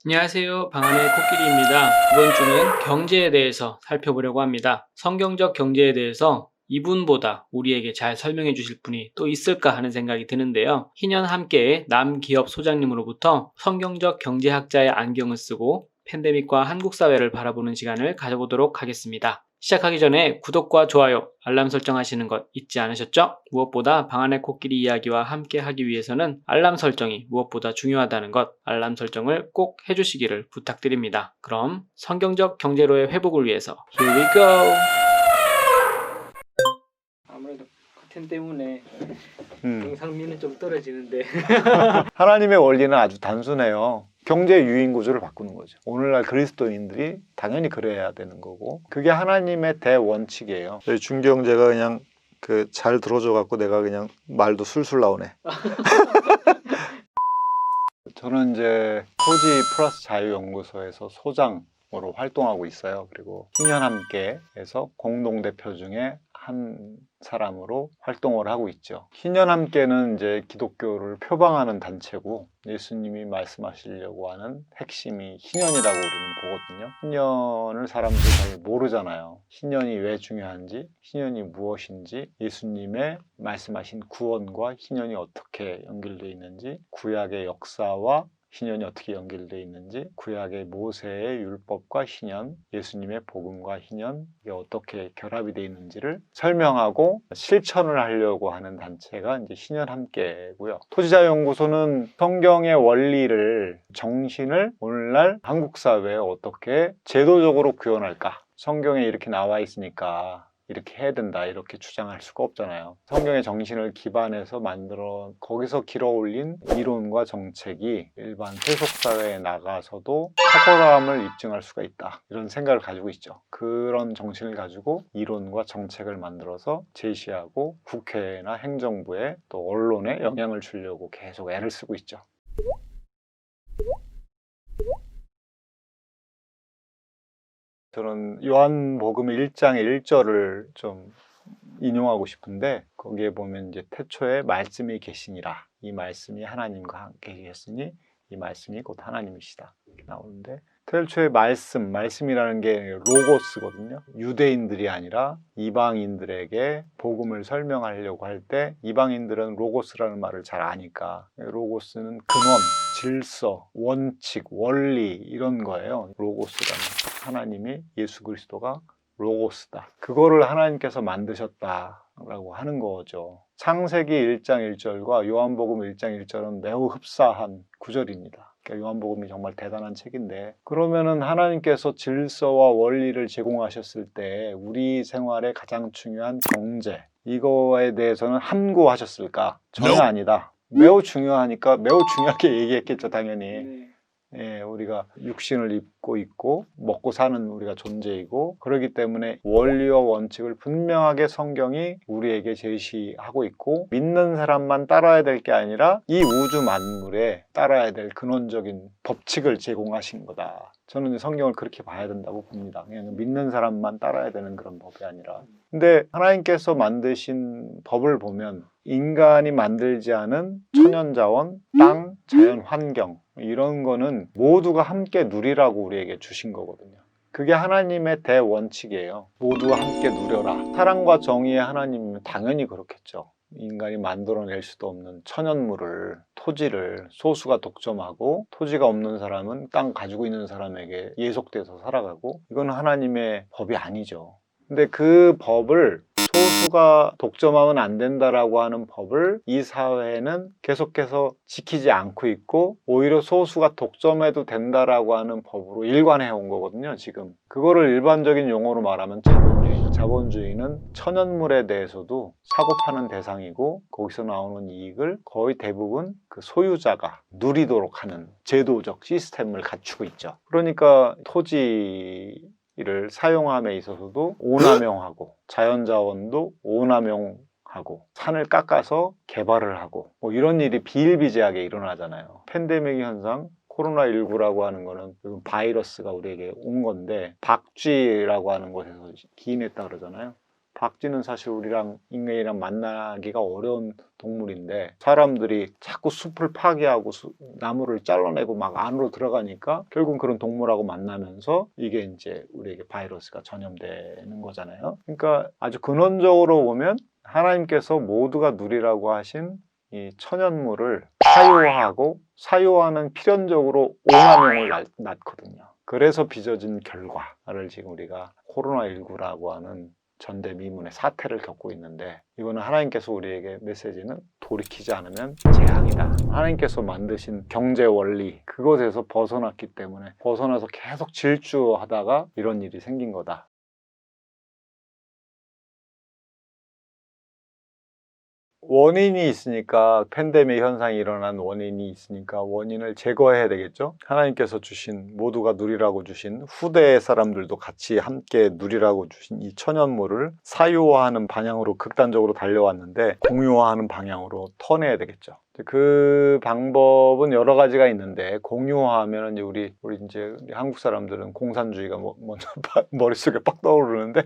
안녕하세요. 방안의 코끼리입니다. 이번 주는 경제에 대해서 살펴보려고 합니다. 성경적 경제에 대해서 이분보다 우리에게 잘 설명해 주실 분이 또 있을까 하는 생각이 드는데요. 희년 함께의 남기업 소장님으로부터 성경적 경제학자의 안경을 쓰고 팬데믹과 한국 사회를 바라보는 시간을 가져보도록 하겠습니다. 시작하기 전에 구독과 좋아요, 알람 설정하시는 것 잊지 않으셨죠? 무엇보다 방안의 코끼리 이야기와 함께 하기 위해서는 알람 설정이 무엇보다 중요하다는 것, 알람 설정을 꼭 해주시기를 부탁드립니다. 그럼 성경적 경제로의 회복을 위해서 Here we go! 아무래도 같은 때문에 영상미는 좀 떨어지는데 하나님의 원리는 아주 단순해요. 경제 유인 구조를 바꾸는 거죠. 오늘날 그리스도인들이 당연히 그래야 되는 거고, 그게 하나님의 대원칙이에요. 저희 중경제가 그냥 잘 들어줘 갖고 내가 그냥 말도 술술 나오네. 저는 이제 토지 플러스 자유연구소에서 소장으로 활동하고 있어요. 그리고 희년 함께에서 공동대표 중에 한 사람으로 활동을 하고 있죠. 희년 함께는 이제 기독교를 표방하는 단체고, 예수님이 말씀하시려고 하는 핵심이 희년이라고 우리는 보거든요. 희년을 사람들이 잘 모르잖아요. 희년이 왜 중요한지, 희년이 무엇인지, 예수님의 말씀하신 구원과 희년이 어떻게 연결되어 있는지, 구약의 역사와 희년이 어떻게 연결되어 있는지, 구약의 모세의 율법과 희년, 예수님의 복음과 희년, 이게 어떻게 결합이 되어 있는지를 설명하고 실천을 하려고 하는 단체가 이제 희년 함께고요. 토지자유연구소는 성경의 원리를, 정신을 오늘날 한국 사회에 어떻게 제도적으로 구현할까? 성경에 이렇게 나와 있으니까 이렇게 해야 된다, 이렇게 주장할 수가 없잖아요. 성경의 정신을 기반해서 만들어 거기서 길어올린 이론과 정책이 일반 세속사회에 나가서도 탁월함을 입증할 수가 있다, 이런 생각을 가지고 있죠. 그런 정신을 가지고 이론과 정책을 만들어서 제시하고 국회나 행정부에 또 언론에 영향을 주려고 계속 애를 쓰고 있죠. 저는 요한복음 1장 1절을 좀 인용하고 싶은데, 거기에 보면 이제 태초에 말씀이 계시니라, 이 말씀이 하나님과 함께 계셨으니 이 말씀이 곧 하나님이시다, 이렇게 나오는데, 태초에 말씀이라는 게 로고스거든요. 유대인들이 아니라 이방인들에게 복음을 설명하려고 할 때, 이방인들은 로고스라는 말을 잘 아니까 로고스는 근원, 질서, 원칙, 원리 이런 거예요. 로고스라는, 하나님이, 예수 그리스도가 로고스다, 그거를 하나님께서 만드셨다라고 하는 거죠. 창세기 1장 1절과 요한복음 1장 1절은 매우 흡사한 구절입니다. 그러니까 요한복음이 정말 대단한 책인데, 그러면은 하나님께서 질서와 원리를 제공하셨을 때 우리 생활에 가장 중요한 경제, 이거에 대해서는 함구하셨을까? 전혀 아니다. 매우 중요하니까 매우 중요하게 얘기했겠죠, 당연히. 예, 우리가 육신을 입고 있고 먹고 사는 우리가 존재이고, 그렇기 때문에 원리와 원칙을 분명하게 성경이 우리에게 제시하고 있고, 믿는 사람만 따라야 될 게 아니라 이 우주 만물에 따라야 될 근원적인 법칙을 제공하신 거다. 저는 성경을 그렇게 봐야 된다고 봅니다. 그냥 믿는 사람만 따라야 되는 그런 법이 아니라. 근데 하나님께서 만드신 법을 보면 인간이 만들지 않은 천연자원, 땅, 자연 환경, 이런 거는 모두가 함께 누리라고 우리에게 주신 거거든요. 그게 하나님의 대원칙이에요. 모두가 함께 누려라. 사랑과 정의의 하나님이면 당연히 그렇겠죠. 인간이 만들어낼 수도 없는 천연물을, 토지를 소수가 독점하고, 토지가 없는 사람은 땅 가지고 있는 사람에게 예속돼서 살아가고, 이건 하나님의 법이 아니죠. 근데 그 법을, 소수가 독점하면 안 된다라고 하는 법을 이 사회는 계속해서 지키지 않고 있고, 오히려 소수가 독점해도 된다라고 하는 법으로 일관해 온 거거든요, 지금. 그거를 일반적인 용어로 말하면 자본주의. 자본주의는 천연물에 대해서도 사고 파는 대상이고, 거기서 나오는 이익을 거의 대부분 그 소유자가 누리도록 하는 제도적 시스템을 갖추고 있죠. 그러니까 토지를 사용함에 있어서도 오남용하고, 자연자원도 오남용하고, 산을 깎아서 개발을 하고, 뭐 이런 일이 비일비재하게 일어나잖아요. 팬데믹 현상, 코로나19라고 하는 거는 바이러스가 우리에게 온 건데, 박쥐라고 하는 곳에서 기인했다 그러잖아요. 박쥐는 사실 우리랑 인간이랑 만나기가 어려운 동물인데 사람들이 자꾸 숲을 파괴하고 나무를 잘라내고 막 안으로 들어가니까 결국 그런 동물하고 만나면서 이게 이제 우리에게 바이러스가 전염되는 거잖아요. 그러니까 아주 근원적으로 보면 하나님께서 모두가 누리라고 하신 이 천연물을 사유화하고 사유화는 필연적으로 오남용을 낳거든요. 그래서 빚어진 결과를 지금 우리가 코로나19라고 하는 전대미문의 사태를 겪고 있는데, 이거는 하나님께서 우리에게 메시지는 돌이키지 않으면 재앙이다. 하나님께서 만드신 경제 원리 그것에서 벗어났기 때문에 벗어나서 계속 질주하다가 이런 일이 생긴 거다. 원인이 있으니까, 팬데믹 현상이 일어난 원인이 있으니까 원인을 제거해야 되겠죠. 하나님께서 주신, 모두가 누리라고 주신, 후대 사람들도 같이 함께 누리라고 주신 이 천연물을 사유화하는 방향으로 극단적으로 달려왔는데 공유화하는 방향으로 턴해야 되겠죠. 그 방법은 여러 가지가 있는데, 공유화하면 우리 이제 한국 사람들은 공산주의가 먼저 머릿속에 빡 떠오르는데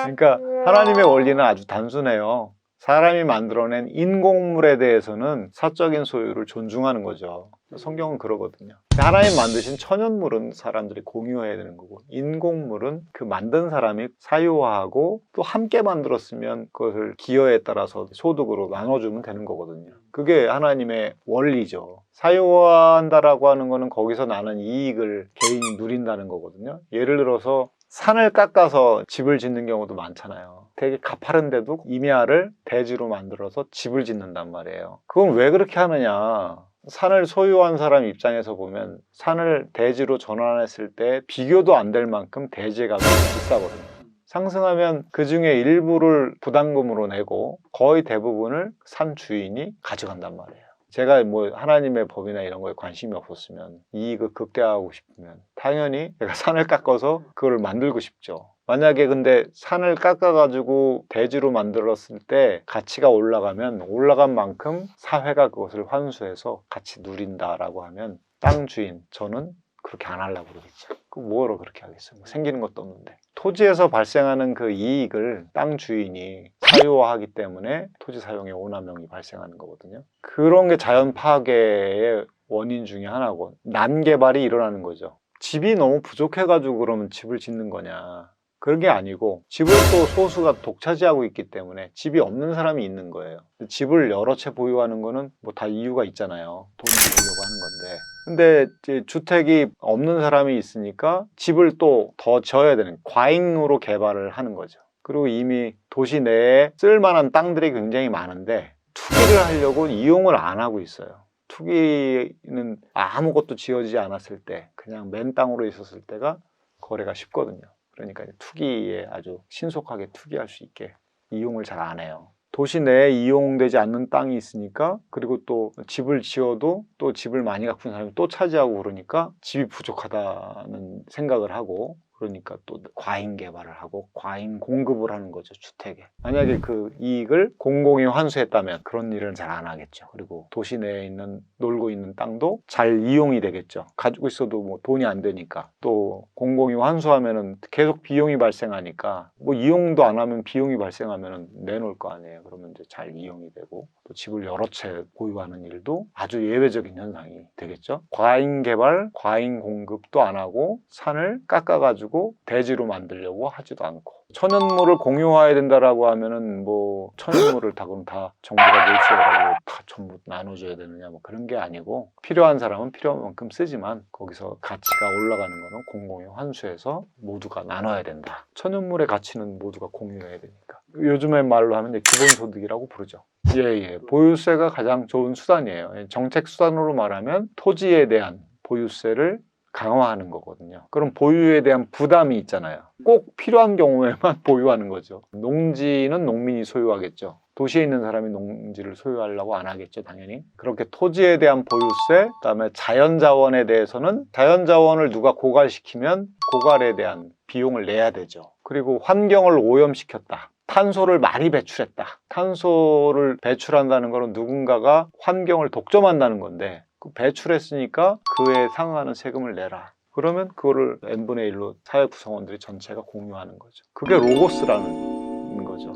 그러니까 하나님의 원리는 아주 단순해요. 사람이 만들어낸 인공물에 대해서는 사적인 소유를 존중하는 거죠. 성경은 그러거든요. 하나님 만드신 천연물은 사람들이 공유해야 되는 거고, 인공물은 그 만든 사람이 사유화하고 또 함께 만들었으면 그것을 기여에 따라서 소득으로 나눠주면 되는 거거든요. 그게 하나님의 원리죠. 사유화한다라고 하는 거는 거기서 나는 이익을 개인이 누린다는 거거든요. 예를 들어서 산을 깎아서 집을 짓는 경우도 많잖아요. 되게 가파른데도 임야를 대지로 만들어서 집을 짓는단 말이에요. 그건 왜 그렇게 하느냐? 산을 소유한 사람 입장에서 보면 산을 대지로 전환했을 때 비교도 안 될 만큼 대지의 가격이 비싸거든요. 상승하면 그 중에 일부를 부담금으로 내고 거의 대부분을 산 주인이 가져간단 말이에요. 제가 뭐 하나님의 법이나 이런 거에 관심이 없었으면, 이익을 극대화하고 싶으면 당연히 내가 산을 깎아서 그걸 만들고 싶죠. 만약에 근데 산을 깎아가지고 대지로 만들었을 때 가치가 올라가면 올라간 만큼 사회가 그것을 환수해서 같이 누린다라고 하면 땅 주인, 저는 그렇게 안 하려고 그러겠죠. 그 뭐하러 그렇게 하겠어요? 뭐 생기는 것도 없는데. 토지에서 발생하는 그 이익을 땅 주인이 사유화하기 때문에 토지 사용의 오남용이 발생하는 거거든요. 그런 게 자연 파괴의 원인 중에 하나고, 난개발이 일어나는 거죠. 집이 너무 부족해가지고 그러면 집을 짓는 거냐? 그런 게 아니고, 집을 또 소수가 독차지하고 있기 때문에 집이 없는 사람이 있는 거예요. 집을 여러 채 보유하는 거는 뭐 다 이유가 있잖아요. 돈을 벌려고 하는 건데. 근데 이제 주택이 없는 사람이 있으니까 집을 또 더 지어야 되는, 과잉으로 개발을 하는 거죠. 그리고 이미 도시 내에 쓸만한 땅들이 굉장히 많은데 투기를 하려고 이용을 안 하고 있어요. 투기는 아무것도 지어지지 않았을 때, 그냥 맨 땅으로 있었을 때가 거래가 쉽거든요. 그러니까 투기에 아주 신속하게 투기할 수 있게 이용을 잘 안 해요. 도시 내에 이용되지 않는 땅이 있으니까, 그리고 또 집을 지어도 또 집을 많이 갖고 있는 사람이 또 차지하고 그러니까 집이 부족하다는 생각을 하고, 그러니까 또 과잉 개발을 하고 과잉 공급을 하는 거죠, 주택에. 만약에 그 이익을 공공이 환수했다면 그런 일은 잘 안 하겠죠. 그리고 도시 내에 있는, 놀고 있는 땅도 잘 이용이 되겠죠. 가지고 있어도 뭐 돈이 안 되니까. 또 공공이 환수하면은 계속 비용이 발생하니까, 뭐 이용도 안 하면 비용이 발생하면은 내놓을 거 아니에요. 그러면 이제 잘 이용이 되고, 또 집을 여러 채 보유하는 일도 아주 예외적인 현상이 되겠죠. 과잉 개발, 과잉 공급도 안 하고 산을 깎아가지고 대지로 만들려고 하지도 않고, 천연물을 공유화해야 된다라고 하면은 뭐 천연물을 다 그럼 다 정부가 몰수해가지고 다 전부 나눠줘야 되느냐, 뭐 그런 게 아니고, 필요한 사람은 필요한 만큼 쓰지만 거기서 가치가 올라가는 거는 공공이 환수해서 모두가 나눠야 된다. 천연물의 가치는 모두가 공유해야 되니까. 요즘의 말로 하면 이제 기본소득이라고 부르죠. 예. 보유세가 가장 좋은 수단이에요. 정책 수단으로 말하면 토지에 대한 보유세를 강화하는 거거든요. 그럼 보유에 대한 부담이 있잖아요. 꼭 필요한 경우에만 보유하는 거죠. 농지는 농민이 소유하겠죠. 도시에 있는 사람이 농지를 소유하려고 안 하겠죠, 당연히. 그렇게 토지에 대한 보유세, 그다음에 자연자원에 대해서는 자연자원을 누가 고갈시키면 고갈에 대한 비용을 내야 되죠. 그리고 환경을 오염시켰다, 탄소를 많이 배출했다. 탄소를 배출한다는 것은 누군가가 환경을 독점한다는 건데, 그 배출했으니까 그에 상응하는 세금을 내라. 그러면 그거를 n분의 1로 사회 구성원들이 전체가 공유하는 거죠. 그게 로고스라는 거죠.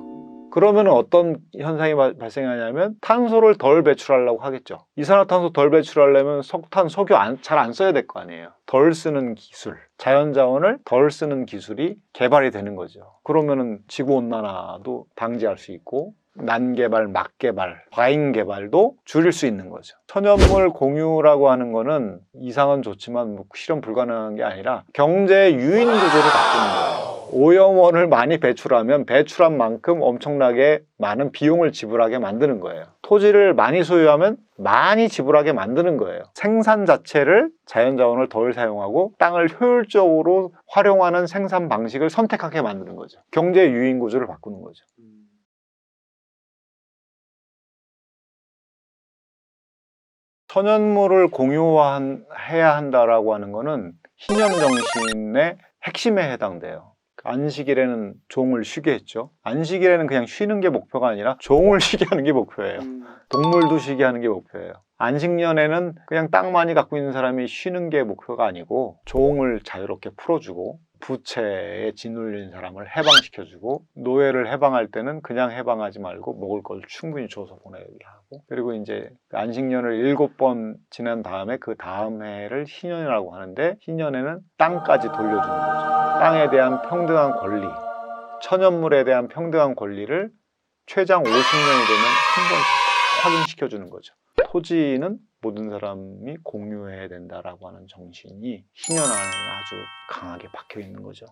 그러면 어떤 현상이 발생하냐면 탄소를 덜 배출하려고 하겠죠. 이산화탄소 덜 배출하려면 석탄, 석유 잘 안 써야 될 거 아니에요. 덜 쓰는 기술, 자연자원을 덜 쓰는 기술이 개발이 되는 거죠. 그러면은 지구온난화도 방지할 수 있고 난개발, 막개발, 과잉 개발도 줄일 수 있는 거죠. 천연물 공유라고 하는 거는 이상은 좋지만 뭐 실현 불가능한 게 아니라 경제 유인 구조를 바꾸는 거예요. 오염원을 많이 배출하면 배출한 만큼 엄청나게 많은 비용을 지불하게 만드는 거예요. 토지를 많이 소유하면 많이 지불하게 만드는 거예요. 생산 자체를 자연자원을 덜 사용하고 땅을 효율적으로 활용하는 생산 방식을 선택하게 만드는 거죠. 경제 유인 구조를 바꾸는 거죠. 천연물을 공유해야 한다라고 하는 거는 신념정신의 핵심에 해당돼요. 안식일에는 종을 쉬게 했죠. 안식일에는 그냥 쉬는 게 목표가 아니라 종을 쉬게 하는 게 목표예요. 동물도 쉬게 하는 게 목표예요. 안식년에는 그냥 땅 많이 갖고 있는 사람이 쉬는 게 목표가 아니고 종을 자유롭게 풀어주고 부채에 짓눌린 사람을 해방시켜주고 노예를 해방할 때는 그냥 해방하지 말고 먹을 걸 충분히 줘서 보내게 하고 그리고 이제 안식년을 7번 지난 다음에 그 다음 해를 희년이라고 하는데 희년에는 땅까지 돌려주는 거죠. 땅에 대한 평등한 권리, 천연물에 대한 평등한 권리를 최장 50년이 되면 한 번씩 확인시켜주는 거죠. 토지는 모든 사람이 공유해야 된다라고 하는 정신이 희년 안에 아주 강하게 박혀 있는 거죠.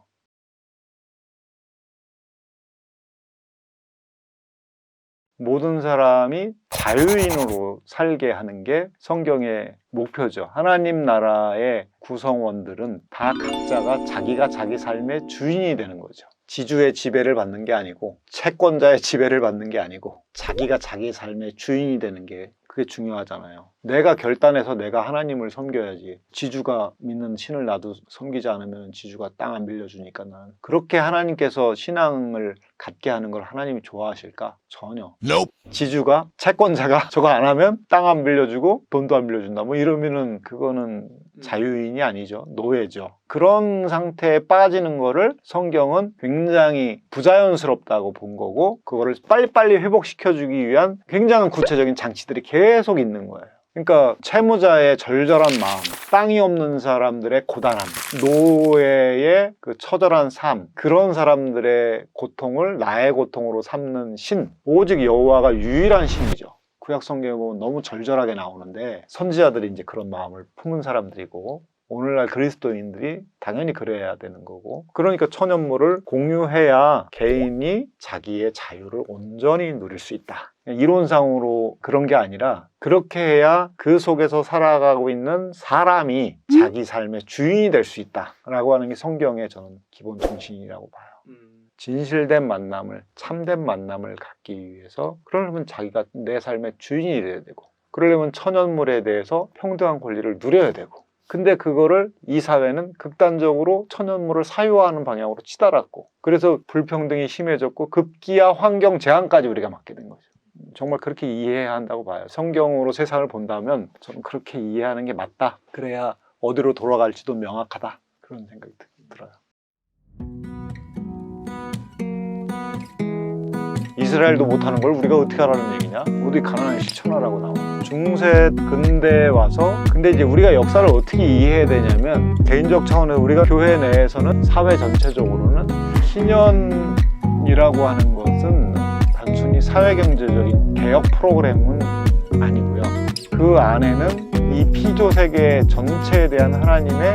모든 사람이 자유인으로 살게 하는 게 성경의 목표죠. 하나님 나라의 구성원들은 다 각자가 자기가 자기 삶의 주인이 되는 거죠. 지주의 지배를 받는 게 아니고 채권자의 지배를 받는 게 아니고 자기가 자기 삶의 주인이 되는 게 그게 중요하잖아요. 내가 결단해서 내가 하나님을 섬겨야지. 지주가 믿는 신을 나도 섬기지 않으면 지주가 땅 안 빌려주니까 나는. 그렇게 하나님께서 신앙을 갖게 하는 걸 하나님이 좋아하실까? 전혀. 지주가, 채권자가 저거 안 하면 땅 안 빌려주고 돈도 안 빌려준다. 뭐 이러면은 그거는 자유인이 아니죠. 노예죠. 그런 상태에 빠지는 거를 성경은 굉장히 부자연스럽다고 본 거고 그거를 빨리빨리 회복시켜주기 위한 굉장한 구체적인 장치들이 계속 있는 거예요. 그러니까 채무자의 절절한 마음, 땅이 없는 사람들의 고단함, 노예의 그 처절한 삶, 그런 사람들의 고통을 나의 고통으로 삼는 신, 오직 여호와가 유일한 신이죠. 구약 성경에 보면 너무 절절하게 나오는데 선지자들이 이제 그런 마음을 품은 사람들이고 오늘날 그리스도인들이 당연히 그래야 되는 거고 그러니까 천연물을 공유해야 개인이 자기의 자유를 온전히 누릴 수 있다. 이론상으로 그런 게 아니라 그렇게 해야 그 속에서 살아가고 있는 사람이 자기 삶의 주인이 될 수 있다라고 하는 게 성경의 저는 기본 정신이라고 봐요. 진실된 만남을, 참된 만남을 갖기 위해서 그러려면 자기가 내 삶의 주인이 돼야 되고 그러려면 천연물에 대해서 평등한 권리를 누려야 되고 근데 그거를 이 사회는 극단적으로 천연물을 사유화하는 방향으로 치달았고 그래서 불평등이 심해졌고 급기야 환경 재앙까지 우리가 맞게 된 거죠. 정말 그렇게 이해해야 한다고 봐요. 성경으로 세상을 본다면 저는 그렇게 이해하는 게 맞다. 그래야 어디로 돌아갈지도 명확하다. 그런 생각이 들어요. 이스라엘도 못하는 걸 우리가 어떻게 하라는 얘기냐? 어디 가나안 실천하라고 나와. 중세 근대에 와서 근데 이제 우리가 역사를 어떻게 이해해야 되냐면 개인적 차원에서 우리가 교회 내에서는 사회 전체적으로는 신년이라고 하는 것은 단순히 사회경제적인 개혁 프로그램은 아니고요. 그 안에는 이 피조 세계 전체에 대한 하나님의